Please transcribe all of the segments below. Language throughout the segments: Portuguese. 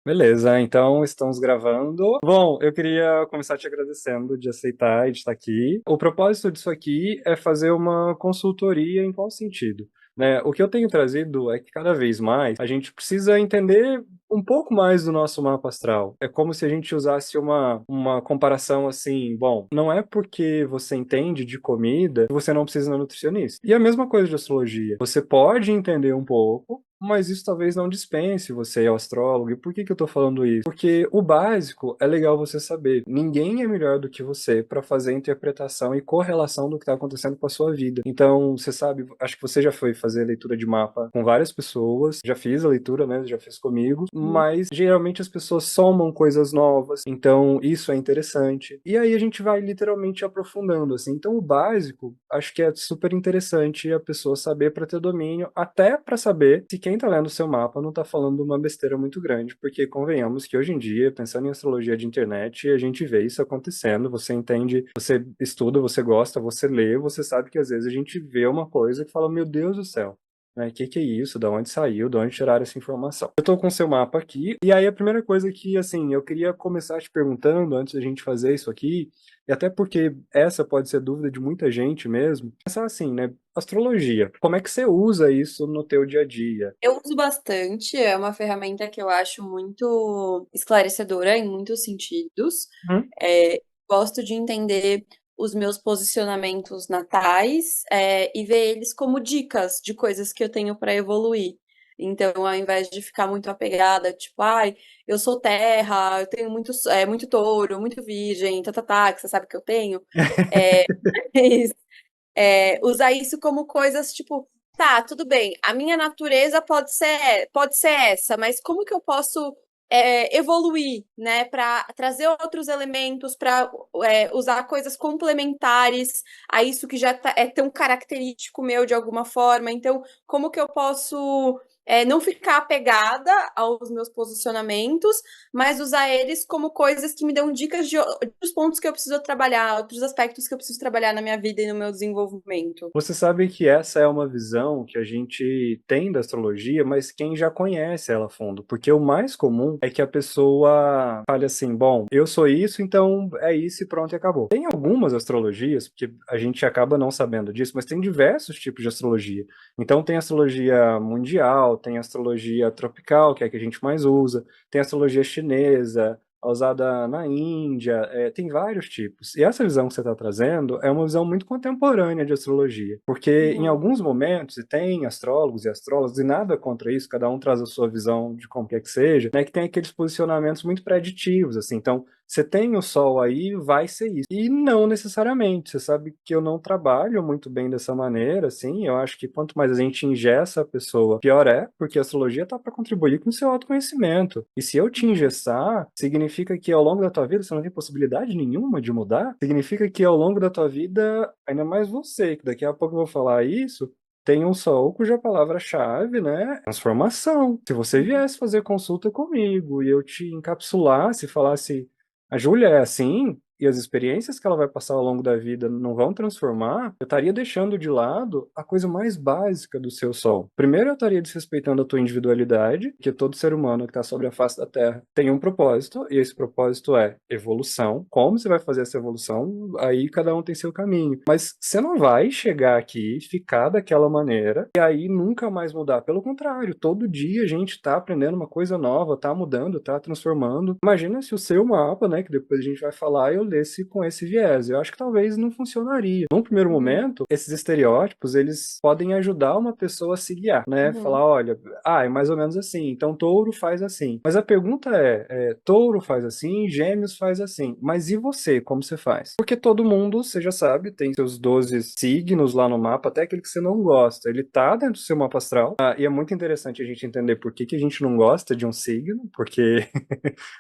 Beleza, então estamos gravando. Bom, eu queria começar te agradecendo de aceitar e de estar aqui. O propósito disso aqui é fazer uma consultoria em qual sentido? Né? O que eu tenho trazido é que cada vez mais a gente precisa entender um pouco mais do nosso mapa astral. É como se a gente usasse uma comparação assim, bom, não é porque você entende de comida que você não precisa de um nutricionista. E a mesma coisa de astrologia. Você pode entender um pouco, mas isso talvez não dispense você ir ao astrólogo. E por que que eu tô falando isso? Porque o básico é legal você saber. Ninguém é melhor do que você para fazer a interpretação e correlação do que está acontecendo com a sua vida. Então, você sabe, acho que você já foi fazer leitura de mapa com várias pessoas, já fiz a leitura, né? Já fez comigo, Uhum. mas geralmente as pessoas somam coisas novas, então isso é interessante. E aí a gente vai literalmente aprofundando, assim. Então, o básico, acho que é super interessante a pessoa saber para ter domínio, até para saber se quem tá lendo o seu mapa não tá falando uma besteira muito grande, porque convenhamos que hoje em dia, pensando em astrologia de internet, a gente vê isso acontecendo, você entende, você estuda, você gosta, você lê, você sabe que às vezes a gente vê uma coisa que fala, meu Deus do céu. Né? Que é isso? Da onde saiu? Da onde tiraram essa informação? Eu tô com o seu mapa aqui, e aí a primeira coisa que, assim, eu queria começar te perguntando, antes da gente fazer isso aqui, e até porque essa pode ser dúvida de muita gente mesmo, pensar assim, né? Astrologia, como é que você usa isso no teu dia a dia? Eu uso bastante, é uma ferramenta que eu acho muito esclarecedora em muitos sentidos. Hum? É, gosto de entender os meus posicionamentos natais, e ver eles como dicas de coisas que eu tenho para evoluir. Então, ao invés de ficar muito apegada, tipo, ai, eu sou terra, eu tenho muito touro, muito virgem, que você sabe que eu tenho. É, usar isso como coisas tipo, tá, tudo bem, a minha natureza pode ser essa, mas como que eu posso evoluir, né, para trazer outros elementos, para usar coisas complementares a isso que é tão característico meu de alguma forma. Então, como que eu posso não ficar apegada aos meus posicionamentos, mas usar eles como coisas que me dão dicas de outros pontos que eu preciso trabalhar, outros aspectos que eu preciso trabalhar na minha vida e no meu desenvolvimento. Você sabe que essa é uma visão que a gente tem da astrologia, mas quem já conhece ela a fundo, porque o mais comum é que a pessoa fale assim, bom, eu sou isso, então é isso e pronto e acabou. Tem algumas astrologias, porque a gente acaba não sabendo disso, mas tem diversos tipos de astrologia. Então tem astrologia mundial, tem astrologia tropical, que é a que a gente mais usa, tem astrologia chinesa, usada na Índia, tem vários tipos. E essa visão que você está trazendo é uma visão muito contemporânea de astrologia, porque em Uhum. alguns momentos, e tem astrólogos e astrólogas, e nada contra isso, cada um traz a sua visão de como quer que seja, né, que tem aqueles posicionamentos muito preditivos, assim, então você tem o sol aí, vai ser isso. E não necessariamente. Você sabe que eu não trabalho muito bem dessa maneira, assim. Eu acho que quanto mais a gente engessa a pessoa, pior é, porque a astrologia tá para contribuir com o seu autoconhecimento. E se eu te Uhum. engessar, significa que ao longo da tua vida você não tem possibilidade nenhuma de mudar? Significa que ao longo da tua vida, ainda mais você, que daqui a pouco eu vou falar isso, tem um sol cuja palavra-chave, né, é transformação. Se você Uhum. viesse fazer consulta comigo e eu te encapsulasse, falasse a Júlia é assim, e as experiências que ela vai passar ao longo da vida não vão transformar, eu estaria deixando de lado a coisa mais básica do seu sol. Primeiro, eu estaria desrespeitando a tua individualidade, que todo ser humano que está sobre a face da Terra tem um propósito, e esse propósito é evolução. Como você vai fazer essa evolução? Aí cada um tem seu caminho. Mas você não vai chegar aqui, ficar daquela maneira, e aí nunca mais mudar. Pelo contrário, todo dia a gente está aprendendo uma coisa nova, está mudando, está transformando. Imagina se o seu mapa, né, que depois a gente vai falar, eu lesse com esse viés. Eu acho que talvez não funcionaria. Num primeiro Uhum. momento, esses estereótipos, eles podem ajudar uma pessoa a se guiar, né? Uhum. Falar, olha, é mais ou menos assim, então touro faz assim. Mas a pergunta touro faz assim, gêmeos faz assim. Mas e você, como você faz? Porque todo mundo, você já sabe, tem seus 12 signos lá no mapa, até aquele que você não gosta. Ele tá dentro do seu mapa astral. E é muito interessante a gente entender por que que a gente não gosta de um signo, porque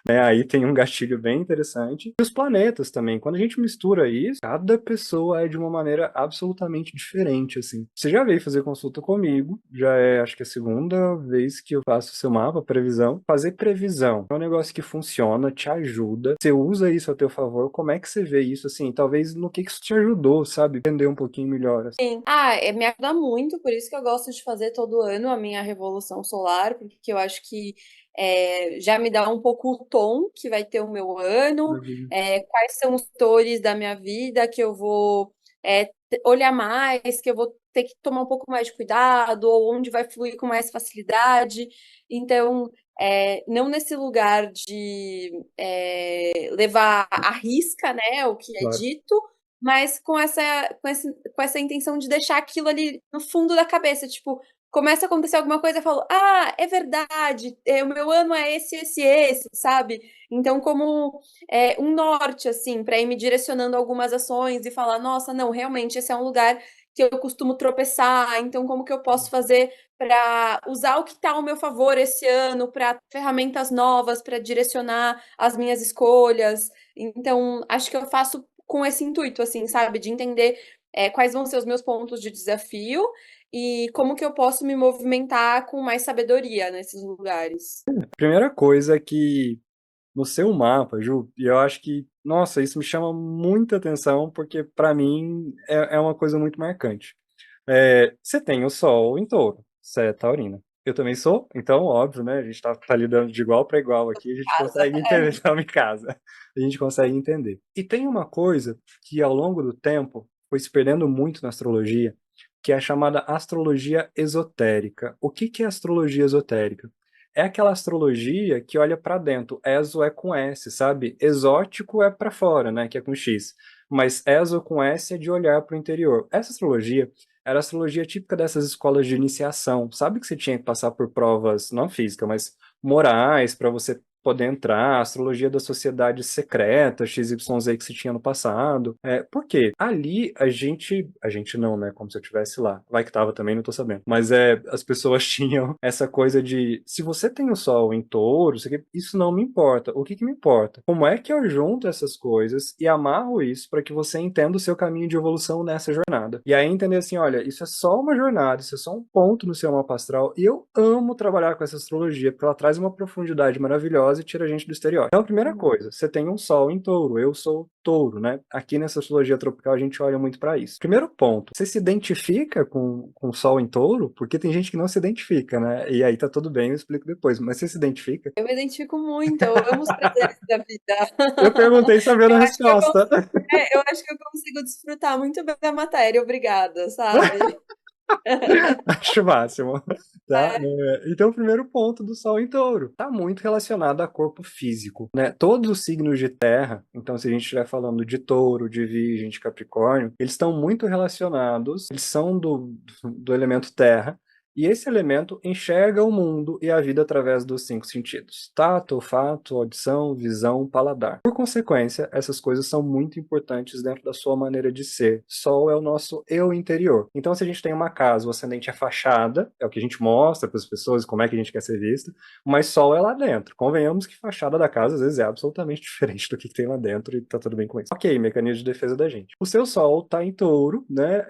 né? Aí tem um gatilho bem interessante. E os planetas também. Quando a gente mistura isso, cada pessoa é de uma maneira absolutamente diferente, assim. Você já veio fazer consulta comigo, já é, acho que a segunda vez que eu faço o seu mapa, previsão. Fazer previsão é um negócio que funciona, te ajuda. Você usa isso a teu favor. Como é que você vê isso, assim? Talvez no que isso te ajudou, sabe? Entender um pouquinho melhor, assim. Sim. Ah, me ajuda muito, por isso que eu gosto de fazer todo ano a minha revolução solar, porque eu acho que já me dá um pouco o tom que vai ter o meu ano, Maravilha. quais são os setores da minha vida que eu vou olhar mais, que eu vou ter que tomar um pouco mais de cuidado, ou onde vai fluir com mais facilidade. Então, não nesse lugar de levar à risca, né, o que é Claro. dito, mas com essa intenção de deixar aquilo ali no fundo da cabeça, tipo, começa a acontecer alguma coisa, eu falo, ah, é verdade, o meu ano é esse, sabe? Então, como um norte, assim, para ir me direcionando algumas ações e falar, nossa, não, realmente esse é um lugar que eu costumo tropeçar, então como que eu posso fazer para usar o que está ao meu favor esse ano, para ferramentas novas, para direcionar as minhas escolhas. Então, acho que eu faço com esse intuito, assim, sabe, de entender quais vão ser os meus pontos de desafio e como que eu posso me movimentar com mais sabedoria nesses lugares. Primeira coisa é que no seu mapa, Ju, e eu acho que, nossa, isso me chama muita atenção, porque para mim é uma coisa muito marcante. Você tem o Sol em Touro, você é taurina. Eu também sou, então, óbvio, né? A gente tá lidando de igual para igual aqui, a gente Casa. consegue entender, estamos em casa. A gente consegue entender. E tem uma coisa que ao longo do tempo foi se perdendo muito na astrologia, que é a chamada astrologia esotérica. O que que é astrologia esotérica? É aquela astrologia que olha para dentro. Exo é com S, sabe? Exótico é para fora, né? Que é com X. Mas exo com S é de olhar para o interior. Essa astrologia era a astrologia típica dessas escolas de iniciação. Sabe que você tinha que passar por provas, não físicas, mas morais, para você poder entrar, a astrologia da sociedade secreta, XYZ que se tinha no passado. Por quê? Ali a gente não, né? Como se eu estivesse lá. Vai que tava também, não tô sabendo. Mas as pessoas tinham essa coisa de, se você tem o sol em touro, isso não me importa. O que que me importa? Como é que eu junto essas coisas e amarro isso para que você entenda o seu caminho de evolução nessa jornada? E aí entender assim, olha, isso é só uma jornada, isso é só um ponto no seu mapa astral, e eu amo trabalhar com essa astrologia, porque ela traz uma profundidade maravilhosa e tira a gente do estereótipo. Então, a primeira coisa, você tem um sol em touro, eu sou touro, né? Aqui nessa astrologia tropical a gente olha muito para isso. Primeiro ponto, você se identifica com o sol em touro? Porque tem gente que não se identifica, né? E aí tá tudo bem, eu explico depois, mas você se identifica? Eu me identifico muito, eu amo os prazeres da Eu vida. perguntei sabendo a Eu acho que eu, resposta. eu acho que eu consigo desfrutar muito bem da matéria, obrigada, sabe? Acho o máximo, tá? Então, o primeiro ponto do Sol em Touro está muito relacionado a corpo físico, né? Todos os signos de terra, então se a gente estiver falando de Touro, de Virgem, de Capricórnio, eles estão muito relacionados, eles são do elemento terra, e esse elemento enxerga o mundo e a vida através dos cinco sentidos: tato, olfato, audição, visão, paladar. Por consequência, essas coisas são muito importantes dentro da sua maneira de ser. Sol é o nosso eu interior. Então, se a gente tem uma casa, o ascendente é fachada, é o que a gente mostra para as pessoas, como é que a gente quer ser visto, mas Sol é lá dentro. Convenhamos que fachada da casa às vezes é absolutamente diferente do que tem lá dentro e tá tudo bem com isso. Ok, mecanismo de defesa da gente. O seu Sol tá em Touro, né?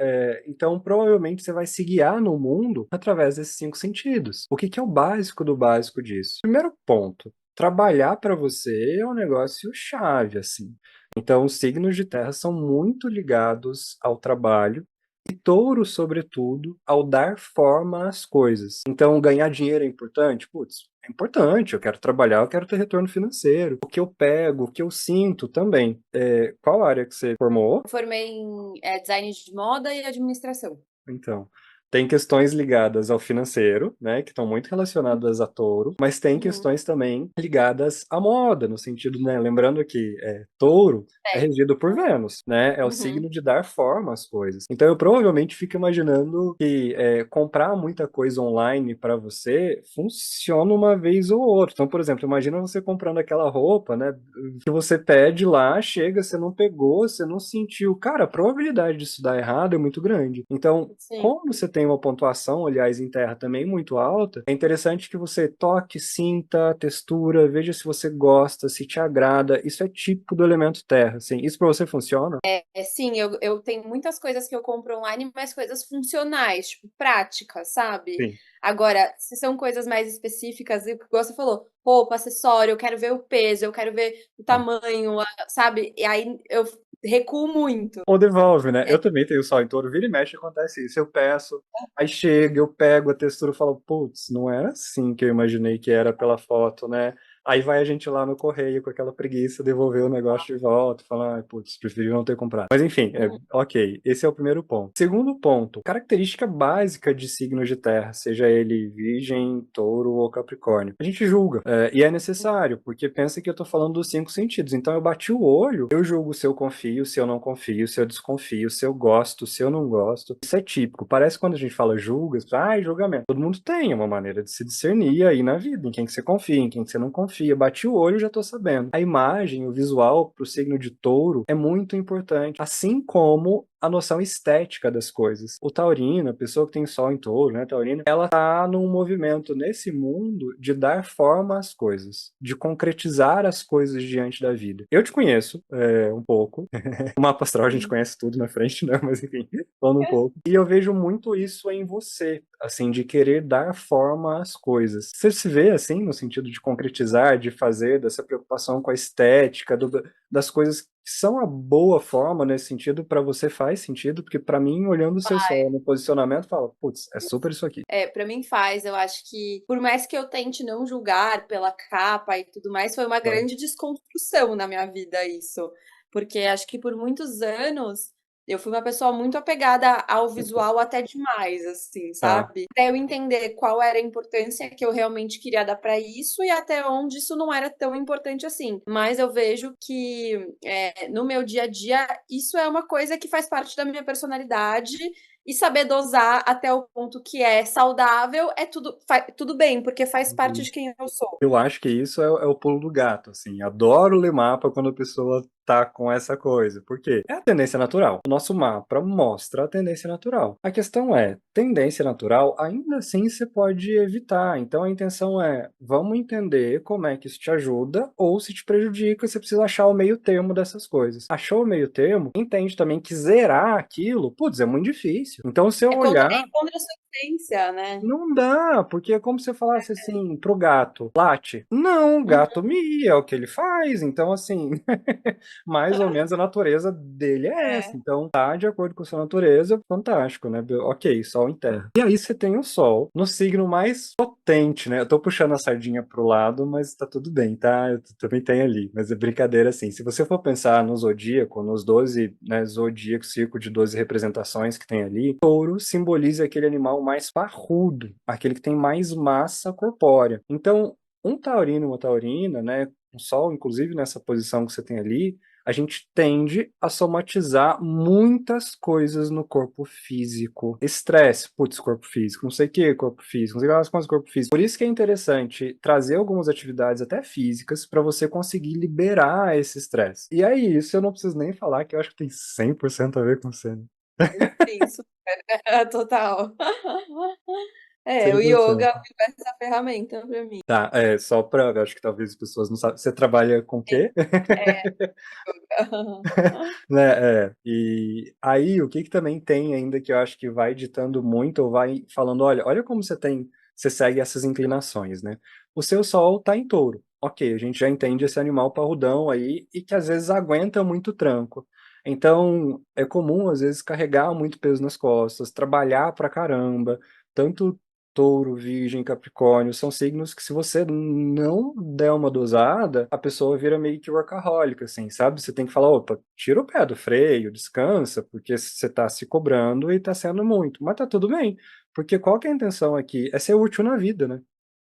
Então, provavelmente você vai se guiar no mundo através desses cinco sentidos. O que que é o básico do básico disso? Primeiro ponto, trabalhar para você é um negócio chave, assim. Então, os signos de terra são muito ligados ao trabalho e touro, sobretudo, ao dar forma às coisas. Então, ganhar dinheiro é importante? Putz, é importante. Eu quero trabalhar, eu quero ter retorno financeiro. O que eu pego, o que eu sinto também. Qual área que você formou? Eu formei em design de moda e administração. Então, tem questões ligadas ao financeiro, né, que estão muito relacionadas a touro, mas tem Uhum. questões também ligadas à moda, no sentido, né, lembrando que touro é regido por Vênus, né, é o Uhum. signo de dar forma às coisas. Então eu provavelmente fico imaginando que comprar muita coisa online para você funciona uma vez ou outra. Então, por exemplo, imagina você comprando aquela roupa, né, que você pede lá, chega, você não pegou, você não sentiu. Cara, a probabilidade disso dar errado é muito grande. Então, Sim. como você tem uma pontuação, aliás, em terra também muito alta, é interessante que você toque, sinta a textura, veja se você gosta, se te agrada. Isso é típico do elemento terra, assim. Isso para você funciona? Sim, eu tenho muitas coisas que eu compro online, mas coisas funcionais, tipo, práticas, sabe? Sim. Agora, se são coisas mais específicas, igual você falou, roupa, acessório, eu quero ver o peso, eu quero ver o Tá. tamanho, sabe? E aí eu recuo muito. Ou devolve, né? Eu também tenho sol em touro, vira e mexe, acontece isso. Eu peço, aí chega, eu pego a textura e falo, putz, não era assim que eu imaginei que era pela foto, né? Aí vai a gente lá no correio com aquela preguiça, devolver o negócio de volta, falar, ai, putz, preferi não ter comprado. Mas enfim, ok, esse é o primeiro ponto. Segundo ponto, característica básica de signos de terra, seja ele virgem, touro ou capricórnio. A gente julga, e é necessário, porque pensa que eu tô falando dos 5 sentidos. Então eu bati o olho, eu julgo se eu confio, se eu não confio, se eu desconfio, se eu gosto, se eu não gosto. Isso é típico. Parece quando a gente fala julga, julgamento. Todo mundo tem uma maneira de se discernir aí na vida, em quem que você confia, em quem que você não confia. Bati o olho, já tô sabendo. A imagem, o visual pro signo de touro é muito importante, assim como a noção estética das coisas. O taurino, a pessoa que tem sol em touro, né, taurina, ela tá num movimento nesse mundo de dar forma às coisas, de concretizar as coisas diante da vida. Eu te conheço um pouco. O mapa astral a gente conhece tudo na frente, né? Mas enfim, falando um pouco. E eu vejo muito isso em você, assim, de querer dar forma às coisas. Você se vê assim, no sentido de concretizar, de fazer, dessa preocupação com a estética, das coisas que são a boa forma nesse sentido, para você faz sentido, porque para mim, olhando o seu sol no posicionamento, fala, putz, é super isso aqui. Pra mim faz. Eu acho que, por mais que eu tente não julgar pela capa e tudo mais, foi uma grande desconstrução na minha vida isso. Porque acho que por muitos anos eu fui uma pessoa muito apegada ao visual até demais, assim, Tá. sabe? Até eu entender qual era a importância que eu realmente queria dar para isso e até onde isso não era tão importante assim. Mas eu vejo que no meu dia a dia isso é uma coisa que faz parte da minha personalidade e saber dosar até o ponto que é saudável é tudo bem, porque faz parte de quem eu sou. Eu acho que isso é o pulo do gato, assim. Adoro ler mapa quando a pessoa tá com essa coisa. Por quê? É a tendência natural. O nosso mapa mostra a tendência natural. A questão é, tendência natural, ainda assim você pode evitar. Então a intenção é, vamos entender como é que isso te ajuda ou se te prejudica, você precisa achar o meio termo dessas coisas. Achou o meio termo, entende também que zerar aquilo, putz, é muito difícil. Então se eu olhar É contra a sua essência, né? não dá, porque é como se você falasse assim pro gato, late. Não, o gato mia, é o que ele faz, então assim, mais ou menos a natureza dele é essa. É. Então, tá de acordo com a sua natureza, fantástico, né? Ok, Sol em Terra. E aí você tem o Sol no signo mais potente, né? Eu tô puxando a sardinha pro lado, mas tá tudo bem, tá? Eu também tenho ali, mas é brincadeira assim. Se você for pensar no zodíaco, nos 12, né, zodíaco, círculo de 12 representações que tem ali, touro simboliza aquele animal mais parrudo, aquele que tem mais massa corpórea. Então, um taurino, uma taurina, né, o sol, inclusive nessa posição que você tem ali, a gente tende a somatizar muitas coisas no corpo físico. Estresse, putz, corpo físico, não sei o que, corpo físico, não sei o que coisas, corpo físico. Por isso que é interessante trazer algumas atividades até físicas para você conseguir liberar esse estresse. E aí, isso eu não preciso nem falar que eu acho que tem 100% a ver com você, né? Sim, super. Total. O yoga 100%. é essa ferramenta para mim. Tá, só pra, acho que talvez as pessoas não sabem, você trabalha com o quê? Yoga. Né, e aí o que que também tem ainda que eu acho que vai ditando muito, ou vai falando, olha como você segue essas inclinações, né? O seu sol tá em touro. Ok, a gente já entende esse animal parrudão aí e que às vezes aguenta muito tranco. Então, é comum às vezes carregar muito peso nas costas, trabalhar pra caramba, tanto Touro, Virgem, Capricórnio, são signos que se você não der uma dosada, a pessoa vira meio que workaholic, assim, sabe? Você tem que falar, opa, tira o pé do freio, descansa, porque você tá se cobrando e tá sendo muito. Mas tá tudo bem, porque qual que é a intenção aqui? É ser útil na vida, né?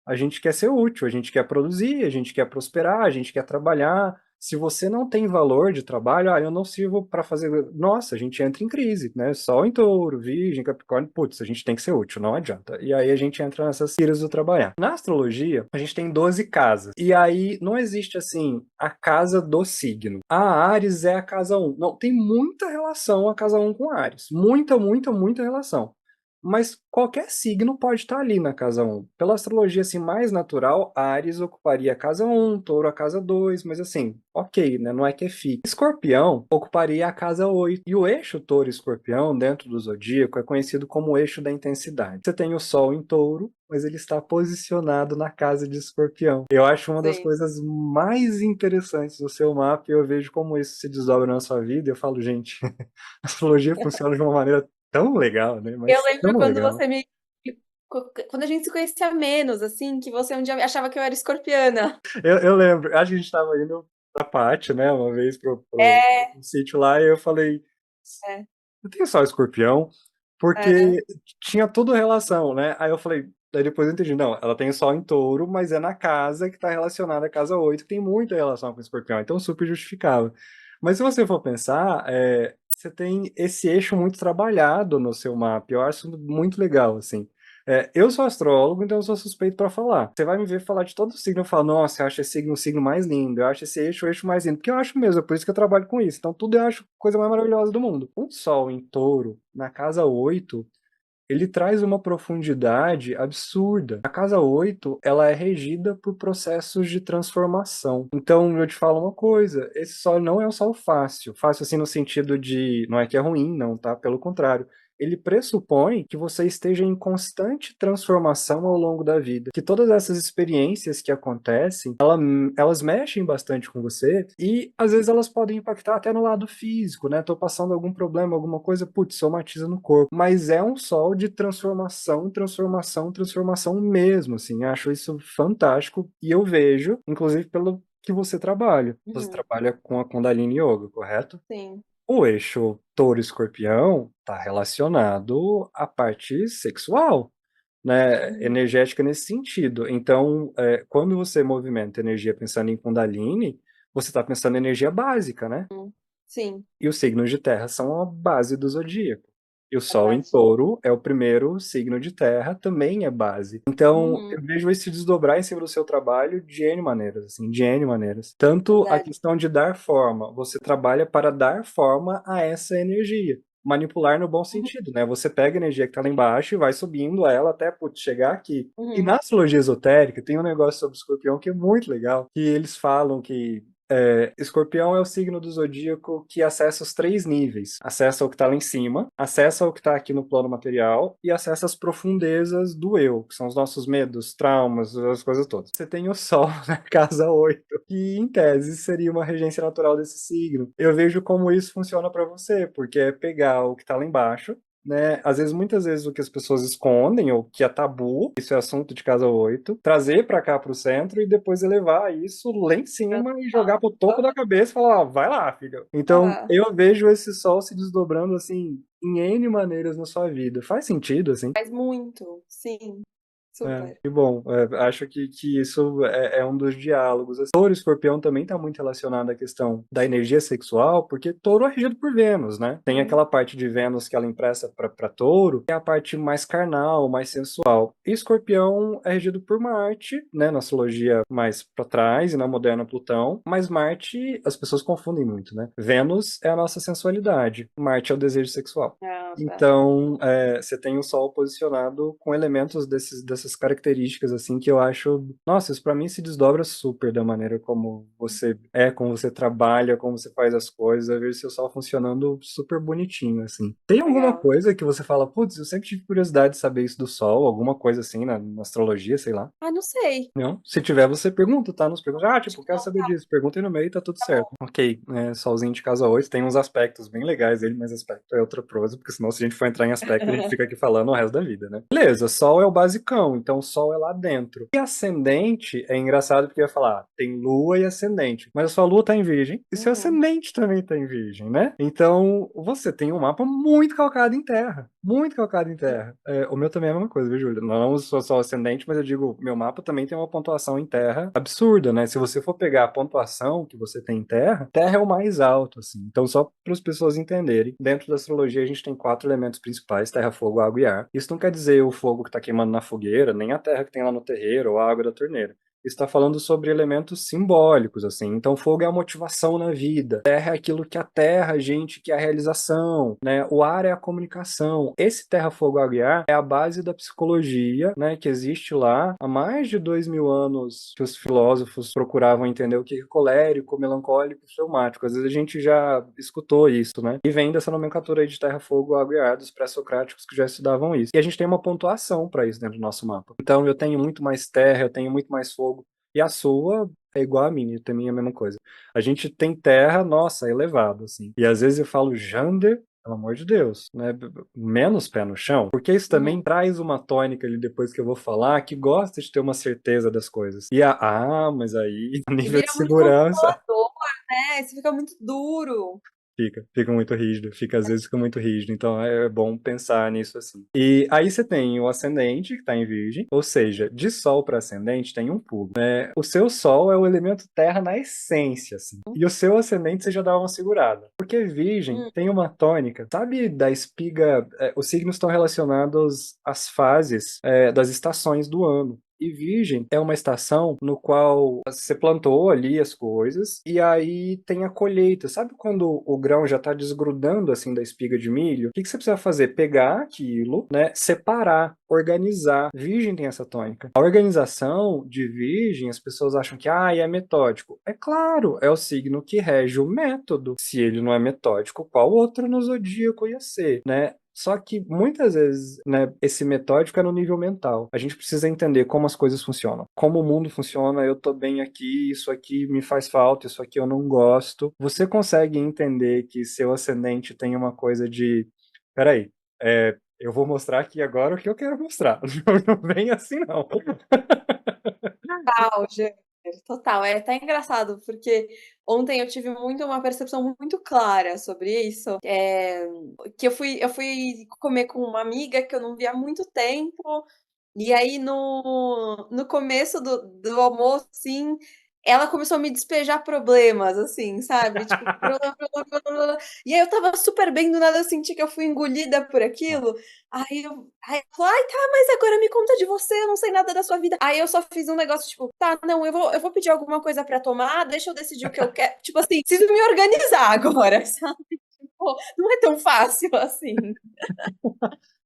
A gente quer ser útil, a gente quer produzir, a gente quer prosperar, a gente quer trabalhar. Se você não tem valor de trabalho, eu não sirvo para fazer. Nossa, a gente entra em crise, né? Sol em touro, virgem, capricórnio, putz, a gente tem que ser útil, não adianta. E aí a gente entra nessas tiras do trabalhar. Na astrologia, a gente tem 12 casas. E aí não existe assim a casa do signo. A Áries é a casa um. Não, tem muita relação a casa um com Áries. Muita, muita, muita relação. mas qualquer signo pode estar ali na casa um. Pela astrologia assim mais natural, Áries ocuparia a casa um, Touro a casa 2, mas assim, ok, né? Não é que é fixo. Escorpião ocuparia a casa 8. E o eixo Touro-Escorpião, dentro do zodíaco, é conhecido como o eixo da intensidade. Você tem o Sol em Touro, mas ele está posicionado na casa de Escorpião. Eu acho uma das Sim. coisas mais interessantes do seu mapa e eu vejo como isso se desdobra na sua vida. Eu falo, gente, a astrologia funciona de uma maneira tão legal, né? Eu Mas lembro tão quando legal. você me. Quando a gente se conhecia menos, assim, que você um dia achava que eu era escorpiana. Eu lembro, acho que a gente estava indo pra Pátio, né? Uma vez É, pro sítio lá e eu falei, é, eu tenho só Escorpião, é. porque tinha tudo relação, né? Aí eu falei, daí depois eu entendi, não, ela tem o Sol em Touro, mas é na casa que está relacionada à casa 8 que tem muita relação com o Escorpião, então super justificável. Mas se você for pensar, você tem esse eixo muito trabalhado no seu mapa, eu acho muito legal, assim. Eu sou astrólogo, então eu sou suspeito para falar. Você vai me ver falar de todo signo, eu falo, nossa, eu acho esse signo o signo mais lindo, eu acho esse eixo o eixo mais lindo, porque eu acho mesmo, é por isso que eu trabalho com isso. Então tudo eu acho a coisa mais maravilhosa do mundo. Um Sol em Touro, na casa 8 ele traz uma profundidade absurda. A casa 8 ela é regida por processos de transformação. Então, eu te falo uma coisa, esse sol não é um sol fácil. Fácil assim no sentido de, não é que é ruim, não, tá? Pelo contrário. Ele pressupõe que você esteja em constante transformação ao longo da vida. Que todas essas experiências que acontecem, elas mexem bastante com você e às vezes elas podem impactar até no lado físico, né? Tô passando algum problema, alguma coisa, putz, somatiza no corpo. Mas é um sol de transformação, transformação, transformação mesmo, assim. Acho isso fantástico e eu vejo, inclusive pelo que você trabalha. Você Uhum, trabalha com a Kundalini Yoga, correto? sim. O eixo touro-escorpião está relacionado à parte sexual, né, Uhum, energética nesse sentido. Então, quando você movimenta energia pensando em Kundalini, você está pensando em energia básica, né? sim, E os signos de terra são a base do zodíaco. E o é Sol em verdade. Touro é o primeiro signo de terra, também é base. Então, Uhum, eu vejo isso se desdobrar em cima do seu trabalho de N maneiras, assim, de N maneiras. Tanto a verdade. questão de dar forma, você trabalha para dar forma a essa energia. Manipular no bom Uhum, sentido, né? Você pega a energia que está lá embaixo e vai subindo ela até putz, chegar aqui. E uhum, na astrologia esotérica tem um negócio sobre o escorpião que é muito legal, que eles falam que Escorpião é o signo do zodíaco que acessa os três níveis. Acessa o que está lá em cima, acessa o que está aqui no plano material e acessa as profundezas do eu, que são os nossos medos, traumas, as coisas todas. Você tem o Sol na casa 8, que em tese seria uma regência natural desse signo. Eu vejo como isso funciona para você, porque é pegar o que está lá embaixo, né? Às vezes, muitas vezes, o que as pessoas escondem, ou que é tabu, isso é assunto de casa 8, trazer para cá para o centro e depois elevar isso lá em cima e jogar pro topo da cabeça e falar, ó, vai lá, filho. Então, ah, eu vejo esse sol se desdobrando, assim, em N maneiras na sua vida. Faz sentido, assim? faz muito, sim, super. Que bom. Acho que isso é um dos diálogos. Touro e Escorpião também está muito relacionado à questão da energia sexual, porque Touro é regido por Vênus, né? Tem Uhum, aquela parte de Vênus que ela empresta para Touro, que é a parte mais carnal, mais sensual. E Escorpião é regido por Marte, né? Na astrologia mais para trás e na moderna Plutão. Mas Marte, as pessoas confundem muito, né? Vênus é a nossa sensualidade, Marte é o desejo sexual. ah, tá. Então, você tem o Sol posicionado com elementos dessas características, assim, que eu acho. Nossa, isso pra mim se desdobra super da maneira como você como você trabalha, como você faz as coisas. Eu vejo seu Sol funcionando super bonitinho, assim. Tem alguma Legal. coisa que você fala, putz, eu sempre tive curiosidade de saber isso do Sol, alguma coisa assim na astrologia, sei lá? Ah, não sei. Não? Se tiver, você pergunta, tá? Nos pergunta. Ah, tipo, quero Então, saber disso. Pergunta aí no meio e tá tudo certo. Ok, Solzinho de casa 8 tem uns aspectos bem legais ele, mas aspecto é outra prosa, porque senão se a gente for entrar em aspecto, a gente fica aqui falando o resto da vida, né? Beleza, Sol é o basicão, então Sol é lá dentro. E ascendente é engraçado porque eu ia falar, tem Lua e ascendente, mas a sua Lua tá em Virgem e seu uhum, ascendente também tá em Virgem, né? Então você tem um mapa muito calcado em terra. Muito calcado em terra. O meu também é a mesma coisa, viu, Júlia? Não sou só ascendente, mas eu digo, meu mapa também tem uma pontuação em terra absurda, né? Se você for pegar a pontuação que você tem em terra, terra é o mais alto, assim. Então, só para as pessoas entenderem, dentro da astrologia a gente tem quatro elementos principais: terra, fogo, água e ar. Isso não quer dizer o fogo que está queimando na fogueira, nem a terra que tem lá no terreiro ou a água da torneira. está falando sobre elementos simbólicos, assim. Então, fogo é a motivação na vida, terra é aquilo que aterra a gente, que é a realização, né? O ar é a comunicação. Esse terra, fogo, água e ar é a base da psicologia, né? Que existe lá há mais de 2000 anos que os filósofos procuravam entender o que é colérico, melancólico e fleumático. Às vezes a gente já escutou isso, né? E vem dessa nomenclatura aí de terra, fogo, água e ar dos pré-socráticos que já estudavam isso. E a gente tem uma pontuação para isso dentro do nosso mapa. Então eu tenho muito mais terra, eu tenho muito mais fogo. E a sua é igual a minha, também é a mesma coisa. A gente tem terra, nossa, elevado, assim. E às vezes eu falo, Jander, pelo amor de Deus, né? Menos pé no chão, porque isso também Uhum. traz uma tônica ali depois que eu vou falar, que gosta de ter uma certeza das coisas. Mas aí, a E nível de vira muito segurança, controlador, né? Isso fica muito duro. fica muito rígido, às vezes fica muito rígido, então é bom pensar nisso assim. E aí você tem o ascendente, que tá em virgem, ou seja, de sol para ascendente tem um pulo, né? O seu sol é o elemento terra na essência, assim, e o seu ascendente você já dá uma segurada, porque virgem Hum. tem uma tônica, sabe da espiga, os signos estão relacionados às fases, das estações do ano. E Virgem é uma estação no qual você plantou ali as coisas e aí tem a colheita. Sabe quando o grão já está desgrudando assim da espiga de milho? O que que você precisa fazer? Pegar aquilo, né? Separar, organizar. Virgem tem essa tônica. A organização de Virgem, as pessoas acham que é metódico. É claro, é o signo que rege o método. Se ele não é metódico, qual outro no zodíaco ia ser, né? Só que muitas vezes, né, esse metódico é no nível mental. A gente precisa entender como as coisas funcionam. Como o mundo funciona, eu tô bem aqui, isso aqui me faz falta, isso aqui eu não gosto. Você consegue entender que seu ascendente tem uma coisa de. Peraí, eu vou mostrar aqui agora o que eu quero mostrar. Não vem assim, não. Total, Jânio, total. É até engraçado, porque ontem eu tive uma percepção muito clara sobre isso. Que eu fui comer com uma amiga que eu não via há muito tempo, e aí no começo do almoço, assim, ela começou a me despejar problemas, assim, sabe? Tipo, problema. E aí eu tava super bem, do nada eu senti que eu fui engolida por aquilo. Aí eu falei, ai, tá, mas agora me conta de você, eu não sei nada da sua vida. Aí eu só fiz um negócio, tipo, tá, não, eu vou pedir alguma coisa pra tomar, deixa eu decidir o que eu quero. Tipo assim, preciso me organizar agora, sabe? Tipo, não é tão fácil assim.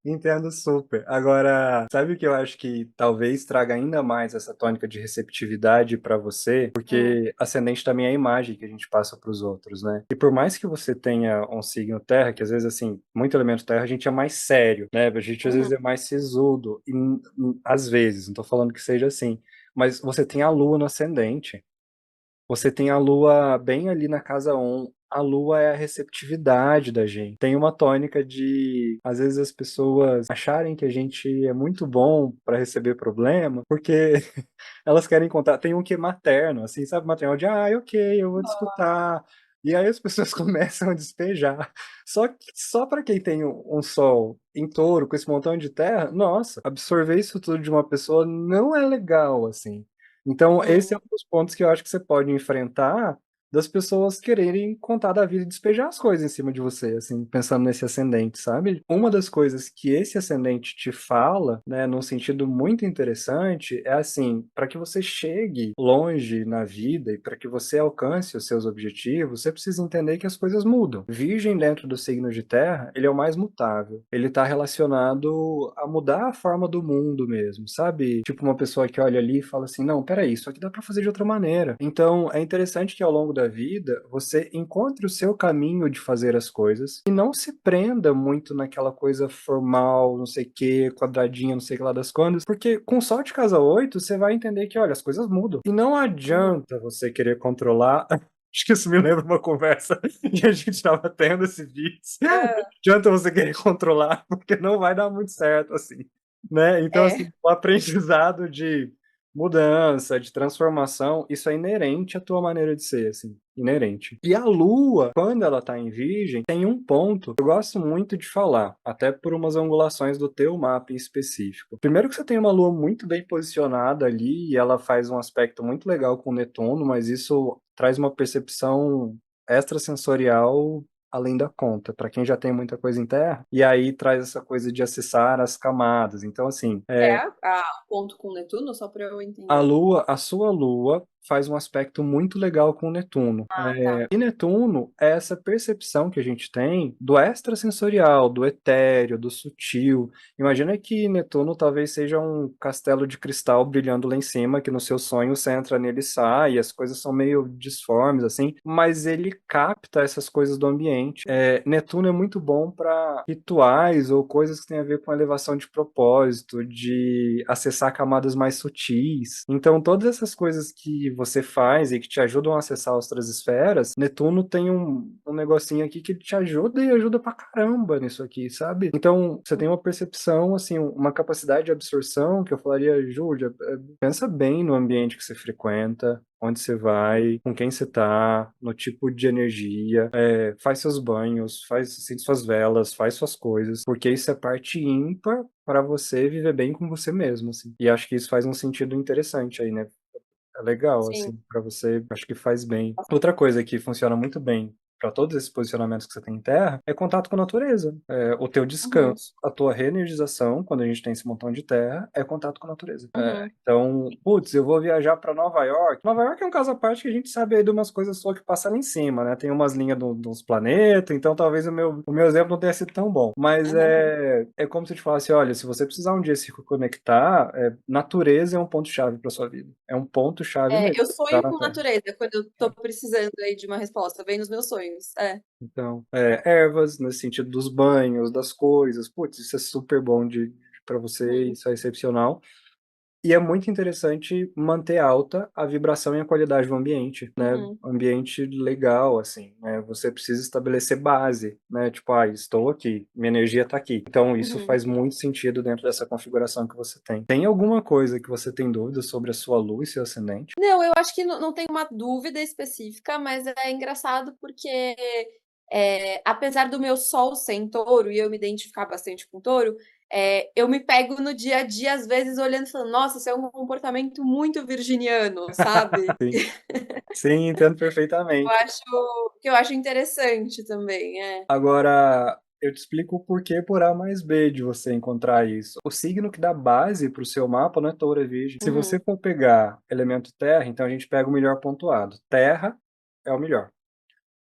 Entendo super. Agora, sabe o que eu acho que talvez traga ainda mais essa tônica de receptividade pra você? Hum, Porque ascendente também é a imagem que a gente passa pros outros, né? E por mais que você tenha um signo terra, que às vezes, assim, muito elemento terra, a gente é mais sério, né? A gente às vezes uhum. é mais sisudo. E às vezes, não tô falando que seja assim. Mas você tem a lua no ascendente. Você tem a lua bem ali na casa 1. A lua é a receptividade da gente. Tem uma tônica de, às vezes, as pessoas acharem que a gente é muito bom para receber problema, porque elas querem contar. Tem um que é materno, assim, sabe? Maternal de, ok, eu vou te escutar. E aí as pessoas começam a despejar. Só que só para quem tem um sol em touro, com esse montão de terra, nossa, absorver isso tudo de uma pessoa não é legal, assim. Então, esse é Hum. um dos pontos que eu acho que você pode enfrentar das pessoas quererem contar da vida e despejar as coisas em cima de você, assim, pensando nesse ascendente, sabe? Uma das coisas que esse ascendente te fala, né, num sentido muito interessante, é assim, para que você chegue longe na vida e para que você alcance os seus objetivos, você precisa entender que as coisas mudam. Virgem dentro do signo de terra, ele é o mais mutável. Ele está relacionado a mudar a forma do mundo mesmo, sabe? Tipo uma pessoa que olha ali e fala assim, não, peraí, isso aqui dá para fazer de outra maneira. Então, é interessante que ao longo da vida você encontre o seu caminho de fazer as coisas e não se prenda muito naquela coisa formal, não sei o que, quadradinha, não sei o que lá das quantas, porque com Sol de casa 8 você vai entender que, olha, as coisas mudam. E não Uhum. adianta você querer controlar. Acho que isso me lembra uma conversa que a gente estava tendo esse vídeo. Não Ah, adianta você querer controlar, porque não vai dar muito certo assim, né? Então, é. assim, o aprendizado de mudança, de transformação, isso é inerente à tua maneira de ser, assim, inerente. E a Lua, quando ela tá em Virgem, tem um ponto que eu gosto muito de falar, até por umas angulações do teu mapa em específico. Primeiro que você tem uma Lua muito bem posicionada ali, e ela faz um aspecto muito legal com Netuno, mas isso traz uma percepção extrasensorial além da conta, para quem já tem muita coisa em terra, e aí traz essa coisa de acessar as camadas. Então, assim, Ponto com Netuno, só para eu a entender. Lua, a sua Lua faz um aspecto muito legal com Netuno. Ah, tá. E Netuno é essa percepção que a gente tem do extrasensorial, do etéreo, do sutil. Imagina que Netuno talvez seja um castelo de cristal brilhando lá em cima, que no seu sonho você entra nele e sai, e as coisas são meio disformes, assim, mas ele capta essas coisas do ambiente. Netuno é muito bom para rituais ou coisas que têm a ver com elevação de propósito, de acessar camadas mais sutis. Então, todas essas coisas que você faz e que te ajudam a acessar outras esferas, Netuno tem um negocinho aqui que te ajuda e ajuda pra caramba nisso aqui, sabe? Então, você tem uma percepção, assim, uma capacidade de absorção que eu falaria, Júlia, pensa bem no ambiente que você frequenta, onde você vai, com quem você tá, no tipo de energia, faz seus banhos, acende suas velas, faz suas coisas, porque isso é parte ímpar para você viver bem com você mesmo, assim. E acho que isso faz um sentido interessante aí, né? É legal, Sim. assim, pra você, acho que faz bem. Outra coisa que funciona muito bem para todos esses posicionamentos que você tem em terra é contato com a natureza. O teu Uhum, descanso, a tua reenergização, quando a gente tem esse montão de terra, é contato com a natureza. uhum. Então, putz, eu vou viajar para Nova York. Nova York é um caso à parte que a gente sabe aí de umas coisas só que passam lá em cima, né? Tem umas linhas dos planetas, então talvez o meu exemplo não tenha sido tão bom. Mas é como se eu te falasse, olha, se você precisar um dia se conectar, natureza é um ponto-chave para sua vida. É um ponto-chave mesmo. Eu Tá sonho na com Terra. natureza quando eu tô precisando aí de uma resposta. Vem nos meus sonhos. Então, ervas, nesse sentido dos banhos, das coisas, putz, isso é super bom para você, Uhum, isso é excepcional. E é muito interessante manter alta a vibração e a qualidade do ambiente, né? uhum, Ambiente legal, assim, né? Você precisa estabelecer base, né? Tipo, estou aqui, minha energia está aqui. Então, isso uhum. faz muito sentido dentro dessa configuração que você tem. Tem alguma coisa que você tem dúvida sobre a sua lua e seu ascendente? Não, eu acho que não tem uma dúvida específica, mas é engraçado porque, apesar do meu sol ser em touro e eu me identificar bastante com touro, eu me pego no dia a dia, às vezes, olhando e falando, nossa, isso é um comportamento muito virginiano, sabe? Sim, sim, entendo Eu perfeitamente. acho que eu acho interessante também, é. Agora, eu te explico o porquê por A mais B de você encontrar isso. O signo que dá base para o seu mapa não é touro, é virgem. Se você Uhum, for pegar elemento terra, então a gente pega o melhor pontuado. Terra é o melhor.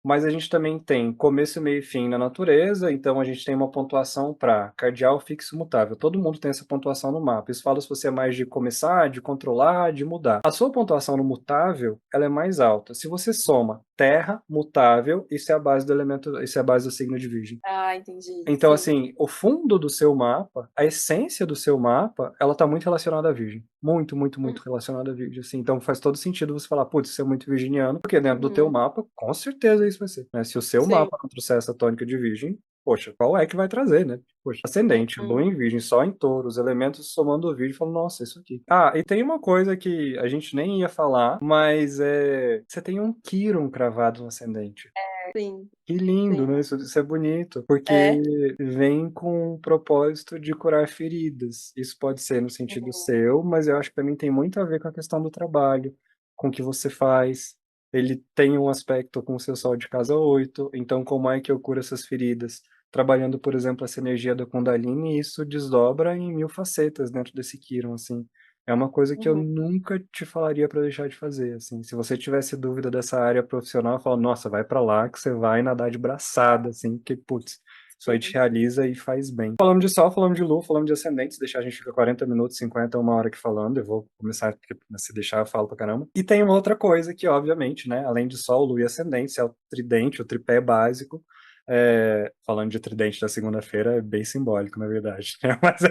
Mas a gente também tem começo, meio e fim na natureza, então a gente tem uma pontuação para cardial, fixo, mutável. Todo mundo tem essa pontuação no mapa. Isso fala se você é mais de começar, de controlar, de mudar. A sua pontuação no mutável, ela é mais alta. Se você soma terra, mutável, isso é a base do elemento, isso é a base do signo de Virgem. ah, entendi, Então, sim. assim, o fundo do seu mapa, a essência do seu mapa, ela tá muito relacionada à Virgem. Muito, muito, muito relacionada à Virgem, assim. Então faz todo sentido você falar, putz, isso é muito virginiano, porque dentro do teu Uhum, mapa, com certeza isso vai ser, né? Se o seu sim. mapa não trouxer essa tônica de Virgem, poxa, qual é que vai trazer, né? Poxa, ascendente, Uhum. lua em Virgem, só em touro, os elementos somando o Virgem, falando, nossa, isso aqui. E tem uma coisa que a gente nem ia falar, mas você tem um Quiron cravado no ascendente. Sim, Que lindo, sim. né? Isso é bonito, porque É. vem com o propósito de curar feridas. Isso pode ser no sentido seu, mas eu acho que também tem muito a ver com a questão do trabalho, com o que você faz. Ele tem um aspecto com o seu sol de casa 8. Então como é que eu curo essas feridas? Trabalhando, por exemplo, essa energia da Kundalini, isso desdobra em mil facetas dentro desse Kiron, assim. É uma coisa que eu Uhum. nunca te falaria para deixar de fazer, assim. Se você tivesse dúvida dessa área profissional, eu falo, nossa, vai para lá que você vai nadar de braçada, assim, porque, putz, isso aí te Sim. realiza e faz bem. Falamos de Sol, falamos de Lua, falamos de ascendentes, deixar a gente ficar 40 minutos, 50, uma hora aqui falando, eu vou começar, porque se deixar eu falo pra caramba. E tem uma outra coisa que, obviamente, né, além de Sol, Lua e ascendentes, é o tridente, o tripé básico. Falando de tridente da segunda-feira, é bem simbólico, na verdade, né? Mas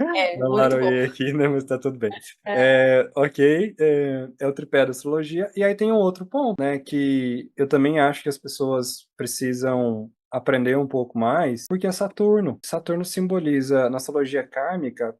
É, não muito bom. laroei aqui, né? Mas tá tudo bem. É. Ok, é o tripé da astrologia. E aí tem um outro ponto, né? Que eu também acho que as pessoas precisam aprender um pouco mais, porque é Saturno. Saturno simboliza, na astrologia kármica,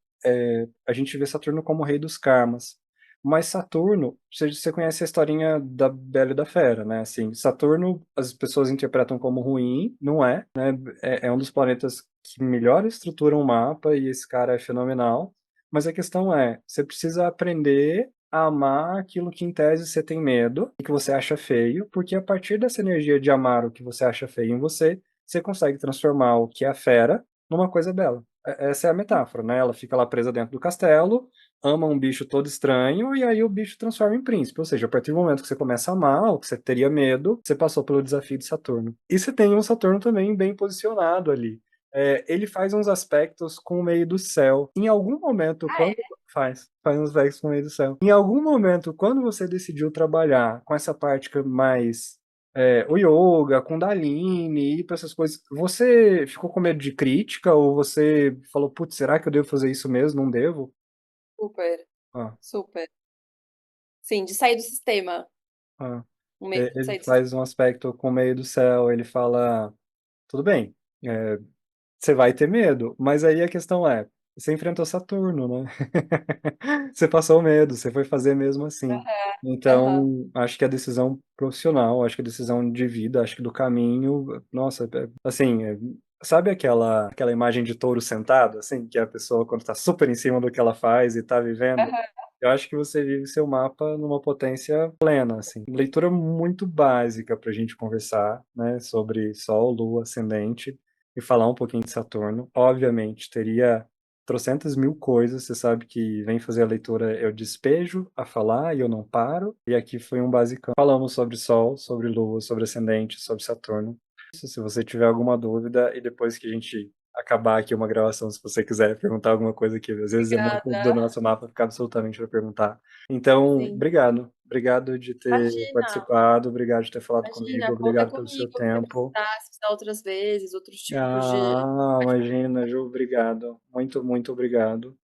a gente vê Saturno como o rei dos karmas. Mas Saturno, você conhece a historinha da Bela e da Fera, né? Assim, Saturno as pessoas interpretam como ruim, não é, né? É um dos planetas que melhor estruturam o mapa e esse cara é fenomenal. Mas a questão é, você precisa aprender amar aquilo que em tese você tem medo e que você acha feio, porque a partir dessa energia de amar o que você acha feio em você, você consegue transformar o que é fera numa coisa bela. Essa é a metáfora, né? Ela fica lá presa dentro do castelo, ama um bicho todo estranho e aí o bicho transforma em príncipe. Ou seja, a partir do momento que você começa a amar, o que você teria medo, você passou pelo desafio de Saturno. E você tem um Saturno também bem posicionado ali. Ele faz uns aspectos com o meio do céu. Em algum momento, Ah, quando é? faz uns aspectos com o meio do céu. Em algum momento, quando você decidiu trabalhar com essa parte mais o yoga, Kundalini, ir para essas coisas, você ficou com medo de crítica ou você falou, putz, será que eu devo fazer isso mesmo? Não devo? Super, Ah, super. Sim, de sair do sistema. ah. Um medo de Ele sair do faz um sistema. aspecto com o meio do céu. Ele fala, tudo bem, é, você vai ter medo, mas aí a questão é, você enfrentou Saturno, né? Você passou medo, você foi fazer mesmo assim. Aham. Então, acho que a decisão profissional, acho que a decisão de vida, acho que do caminho, nossa, assim, sabe aquela imagem de touro sentado, assim, que é a pessoa quando está super em cima do que ela faz e está vivendo? Aham. Eu acho que você vive seu mapa numa potência plena, assim. Leitura muito básica para a gente conversar, né, sobre Sol, Lua, Ascendente e falar um pouquinho de Saturno. Obviamente, teria trocentas mil coisas, você sabe que vem fazer a leitura, eu despejo a falar e eu não paro. E aqui foi um basicão. Falamos sobre Sol, sobre Lua, sobre Ascendente, sobre Saturno. Se você tiver alguma dúvida e depois que a gente acabar aqui uma gravação, se você quiser perguntar alguma coisa que às vezes é muito do Obrigada. nosso mapa, fica absolutamente para perguntar. Então, Sim. obrigado. Obrigado de ter Imagina, participado, obrigado de ter falado comigo, imagina, conta obrigado pelo seu comigo para tempo. precisar, se precisar outras vezes, outros tipos de Ah, imagina, Ju, obrigado. Muito, muito obrigado.